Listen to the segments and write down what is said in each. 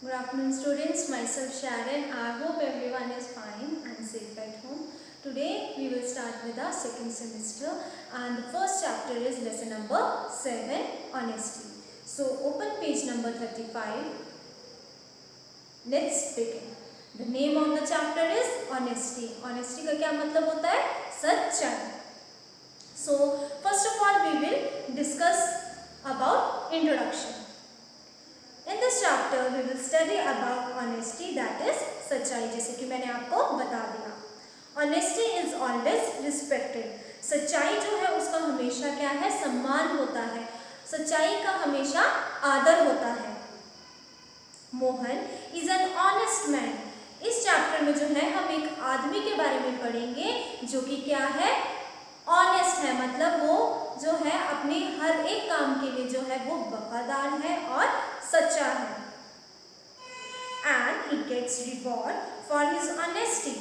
Good afternoon students, myself Sharon. I hope everyone is fine and safe at home. Today we will start with our second semester and the first chapter is lesson number 7, honesty. So open page number 35. Let's begin. The name of the chapter is honesty. Honesty का क्या मतलब होता है? सच्चाई. So first of all we will discuss about introduction. In this chapter we will study about honesty, that is सच्चाई. जैसे कि मैंने आपको बता दिया, honesty is always respected. सच्चाई जो है उसका हमेशा क्या है? सम्मान होता है. सच्चाई का हमेशा आदर होता है. Mohan is an honest man. इस चैप्टर में जो है हम एक आदमी के बारे में पढ़ेंगे जो कि क्या है? ऑनेस्ट है, मतलब वो जो है अपने हर एक काम के लिए जो है वो वफादार है और सच्चा है. And he gets reward for his honesty.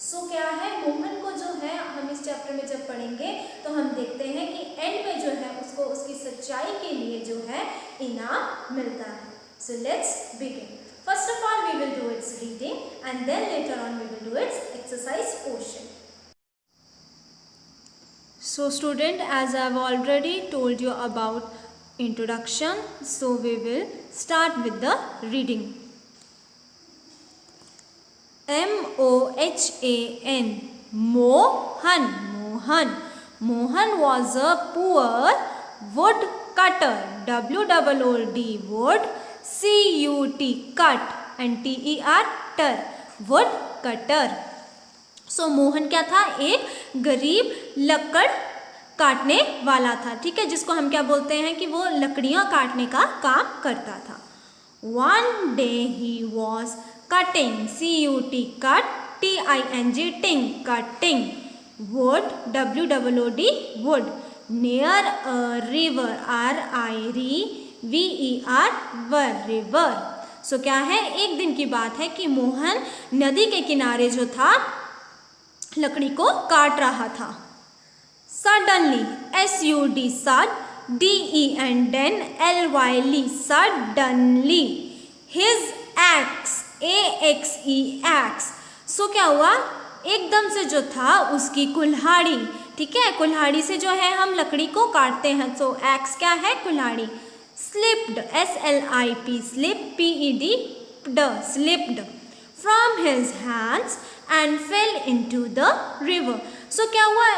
So क्या है? मोहन को जो है हम इस चैप्टर में जब पढ़ेंगे तो हम देखते हैं कि एंड में जो है उसको उसकी सच्चाई के लिए जो है इनाम मिलता है. So let's begin. First of all we will do its reading and then later on we will do its exercise portion. So student, as I have already told you about introduction, so we will start with the reading. M-O-H-A-N, Mohan. Mohan was a poor wood cutter. W-O-O-D, wood, C-U-T, cut, and T-E-R, ter, wood cutter. सो मोहन क्या था? एक गरीब लकड़ काटने वाला था. ठीक है, जिसको हम क्या बोलते हैं कि वो लकड़ियाँ काटने का काम करता था. One day he was cutting, C-U-T, cut, T-I-N-G, ting, cutting, wood, W-O-O-D, wood, near a river, R-I-V-E-R, ver, river. So क्या है? एक दिन की बात है कि मोहन नदी के किनारे जो था लकड़ी को काट रहा था. Suddenly, S-U-D, sud, D-E-N, L-Y-L, suddenly, his axe, A-X-E, axe. So क्या हुआ? एकदम से जो था उसकी कुल्हाड़ी, ठीक है, कुल्हाड़ी से जो है हम लकड़ी को काटते हैं. सो एक्स क्या है? कुल्हाड़ी. स्लिप्ड, S-L-I-P, स्लिप, P-E-D, ड, slipped from his hands and fell into the river. So क्या हुआ?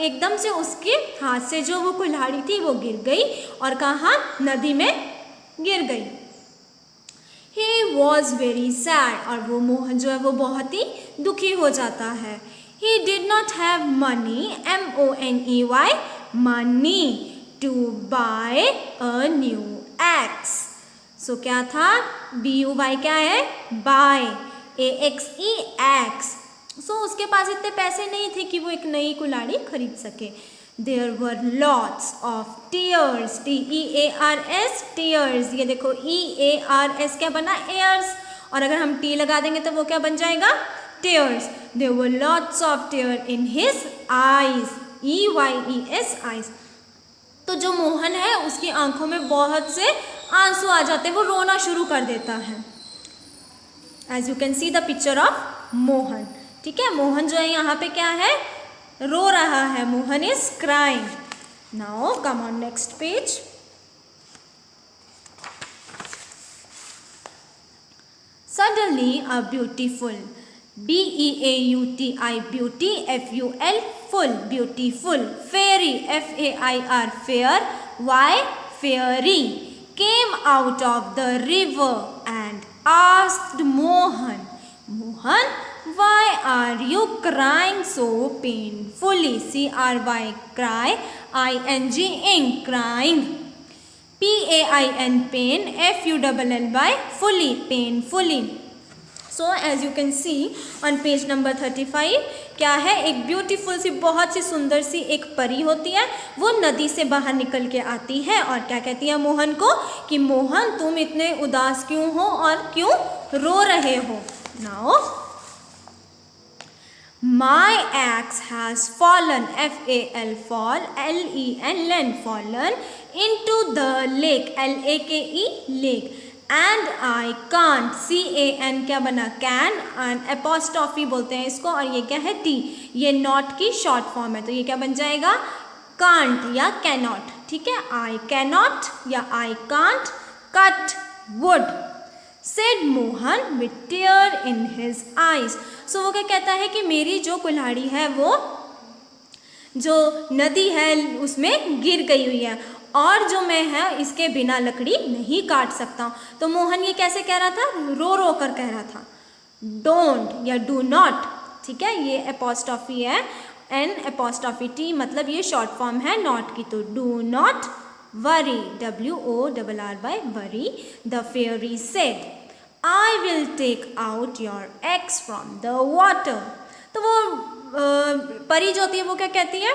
एकदम से उसके हाथ से जो वो कुल्हाड़ी थी वो गिर गई और कहाँ? नदी में गिर गई. He was very sad, और वो मोहन जो है वो बहुत ही दुखी हो जाता है. He did not have money, M-O-N-E-Y, money to buy a new axe. So क्या था? B-U-Y क्या है? buy, A-X-E, axe. सो उसके पास इतने पैसे नहीं थे कि वो एक नई कुल्हाड़ी खरीद सके. There were lots of tears, T-E-A-R-S, tears. ये देखो E-A-R-S क्या बना? ears. और अगर हम T लगा देंगे तो वो क्या बन जाएगा? tears. There were lots of tears in his eyes, E-Y-E-S, eyes. तो जो मोहन है उसकी आंखों में बहुत से आंसू आ जाते हैं, वो रोना शुरू कर देता है. As you can see the picture of Mohan. ठीक है, मोहन जो है यहाँ पे क्या है? रो रहा है. Mohan is crying. Now come on next page. Suddenly a beautiful, B-E-A-U-T-I, beauty, F-U-L, full, beautiful, fairy, F-A-I-R, fair, Y, fairy, came out of the river and asked Mohan, Mohan, why are you crying so painfully? C-R-Y, cry, I-N-G, ing, crying, P-A-I-N, pain, F-U-L-L-Y, fully, painfully. So as you can see on page number 35, क्या है? एक beautiful सी, बहुत सी सुंदर सी एक परी होती है. वो नदी से बाहर निकल के आती है और क्या कहती है मोहन को कि मोहन तुम इतने उदास क्यों हो और क्यों रो रहे हो. Now My axe has fallen, F-A-L, fall, L-E-N, fallen into the lake, L-A-K-E, lake. And I can't, CAN क्या बना, कैन, एंड एपोस्ट्रॉफी बोलते हैं इसको, और ये क्या है, T, ये नॉट की शॉर्ट फॉर्म है, तो ये क्या बन जाएगा, कांट या कैनॉट, ठीक है, आई कैनॉट या I can't cut wood, said Mohan with tear in his eyes. So वो क्या कहता है कि मेरी जो कुल्हाड़ी है वो जो नदी है उसमें गिर गई हुई है, और जो मैं है इसके बिना लकड़ी नहीं काट सकता। तो मोहन ये कैसे कह रहा था, रो रो कर कह रहा था, डोंट या डू नॉट, ठीक है, ये एपोस्ट्रॉफी है, एन एपोस्ट्रॉफी टी, मतलब ये शॉर्ट फॉर्म है नॉट की, तो do not worry, WORRY, worry, the fairy said, I will take out your axe from the water. तो वो परी जो होती है वो क्या कहती है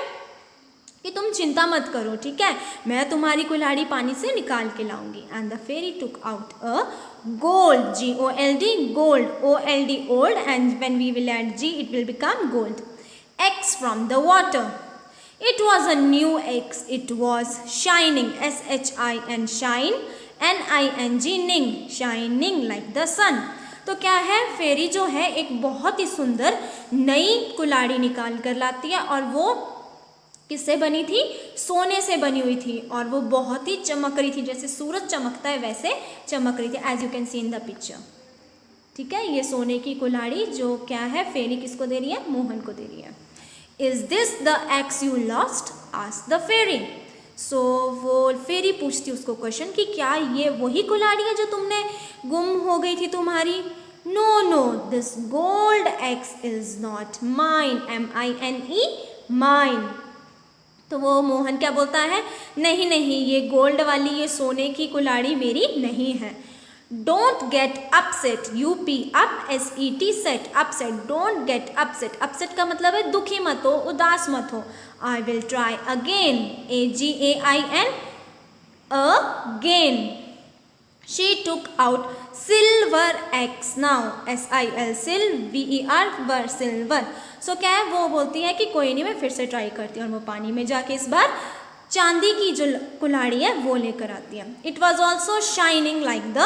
कि तुम चिंता मत करो, ठीक है, मैं तुम्हारी कुल्हाड़ी पानी से निकाल के लाऊंगी। And the fairy took out a gold, GOLD, gold, OLD, old, and when we will add G it will become gold, eggs from the water. It was a new eggs. It was shining, SHIN, shine, NING, ning, shining like the sun. तो क्या है, फेरी जो है एक बहुत ही सुंदर नई कुल्हाड़ी निकाल कर लाती है, और वो किससे बनी थी, सोने से बनी हुई थी, और वो बहुत ही चमक रही थी, जैसे सूरज चमकता है वैसे चमक रही थी, as you can see in the picture, ठीक है। ये सोने की कुल्हाड़ी जो क्या है, फेरी किसको दे रही है, मोहन को दे रही है। Is this the axe you lost, asked the fairy. So वो फेरी पूछती उसको क्वेश्चन कि क्या ये वही कुल्हाड़ी है जो तुमने गुम हो गई थी तुम्हारी। No no, this gold axe is not mine, MINE, mine. तो वो मोहन क्या बोलता है, नहीं नहीं, ये गोल्ड वाली, ये सोने की कुल्हाड़ी मेरी नहीं है। Don't get upset, UP up, SET set, upset, don't get upset, upset का मतलब है दुखी मत हो, उदास मत हो। I will try again, AGAIN, again. She took out silver axe now, SIL, SILVER, ver, silver. So क्या है, वो बोलती है कि कोई नहीं, मैं फिर से ट्राई करती हूँ, और वो पानी में जाके इस बार चांदी की जो कुल्हाड़ी है वो लेकर आती है। It was also shining like the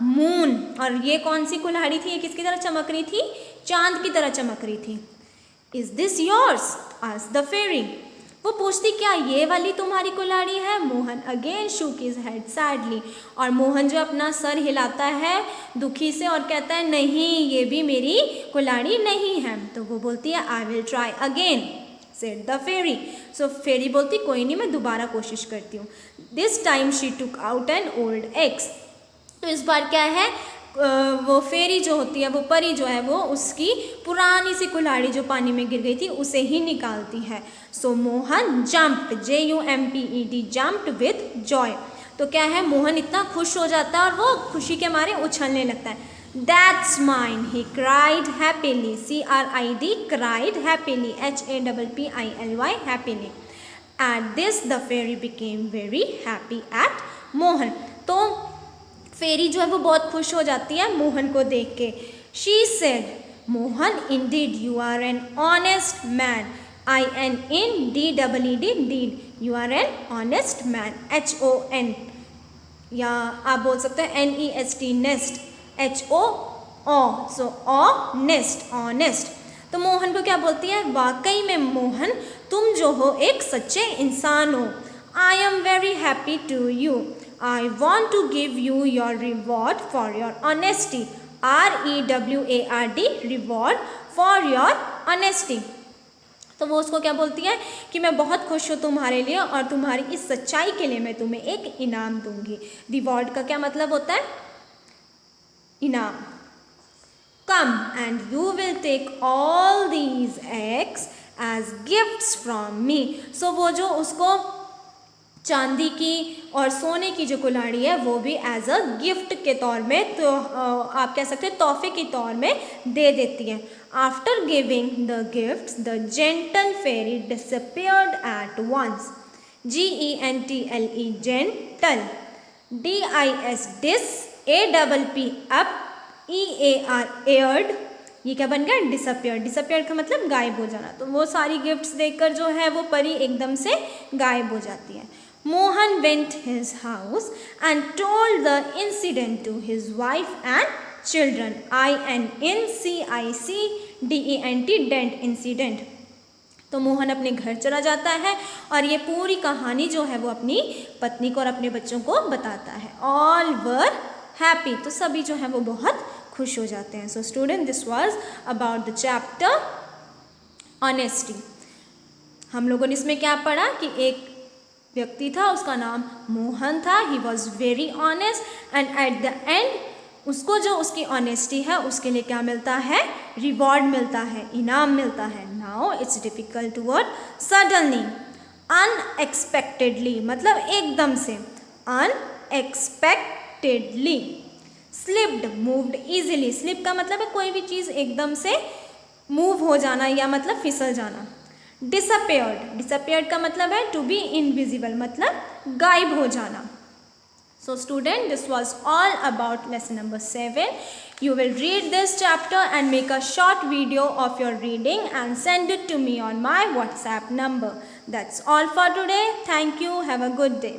moon, और ये कौन सी कुल्हाड़ी थी, ये किसकी तरह चमक रही थी, चांद की तरह चमक रही थी। Is this yours, asked the fairy. वो पूछती क्या ये वाली तुम्हारी कुल्हाड़ी है। Mohan again shook his head sadly, और मोहन जो अपना सर हिलाता है दुखी से और कहता है नहीं, ये भी मेरी कुल्हाड़ी नहीं है। तो वो बोलती है I will try again, said the fairy. So fairy बोलती कोई नहीं, मैं दोबारा कोशिश करती हूँ। This time she took out an old eggs. तो इस बार क्या है, वो फेरी जो होती है, वो परी जो है, वो उसकी पुरानी सी कुल्हाड़ी जो पानी में गिर गई थी उसे ही निकालती है। So Mohan jumped, JUMPED, jumped with joy. तो क्या है, मोहन इतना खुश हो जाता है और वो खुशी के मारे उछलने लगता है। That's mine, he cried happily, CRID, cried happily, HAPPILY, happily. At this the fairy became very happy at Mohan. तो फेरी जो है वो बहुत खुश हो जाती है मोहन को देख के। She said, Mohan indeed you are an honest man, INDEED, deed, you are an honest man, HON, या आप बोल सकते हैं NEST, nest, HO, so honest, honest. तो मोहन को क्या बोलती है, वाकई में मोहन तुम जो हो एक सच्चे इंसान हो। I am very happy to you, I want to give you your reward for your honesty, REWARD, reward for your honesty। तो वो उसको क्या बोलती है कि मैं बहुत खुश हूँ तुम्हारे लिए, और तुम्हारी इस सच्चाई के लिए मैं तुम्हें एक इनाम दूंगी। रिवॉर्ड का क्या मतलब होता है, इनाम। Come and you will take all these eggs as gifts from me। सो वो जो उसको चांदी की और सोने की जो कुल्हाड़ी है वो भी एज अ गिफ्ट के तौर में, तो आप कह सकते हैं तोहफे के तौर में दे देती है। After giving the gifts the gentle fairy disappeared at once, GENTLE, gentle, DIS, dis, APP, app, EAR, eared, ये क्या बन गया, डिसअपियर। डिसअपियर का मतलब गायब हो जाना। तो वो सारी गिफ्ट्स देखकर जो है वो परी एकदम से गायब हो जाती है। Mohan went his house and told the incident to his wife and children. INCICDENT, dent, incident. तो मोहन अपने घर चला जाता है और ये पूरी कहानी जो है वो अपनी पत्नी को और अपने बच्चों को बताता है. All were happy, तो सभी जो है वो बहुत खुश हो जाते हैं. So student, this was about the chapter honesty. हम लोगों ने इसमें क्या पढ़ा कि एक व्यक्ति था, उसका नाम मोहन था. He was very honest and at the end उसको जो उसकी ऑनेस्टी है उसके लिए क्या मिलता है? रिवॉर्ड मिलता है, इनाम मिलता है. Now it's difficult word suddenly. Unexpectedly मतलब एकदम से. Unexpectedly. Slipped, moved easily. Slip का मतलब है कोई भी चीज़ एकदम से मूव हो जाना या मतलब फिसल जाना. डिसअपेयर्ड, डिसअपेयर्ड का मतलब है टू बी इनविजिबल, मतलब गायब हो जाना. So student, this was all about lesson number 7. You will read this chapter and make a short video of your reading and send it to me on my WhatsApp number. That's all for today. Thank you. Have a good day.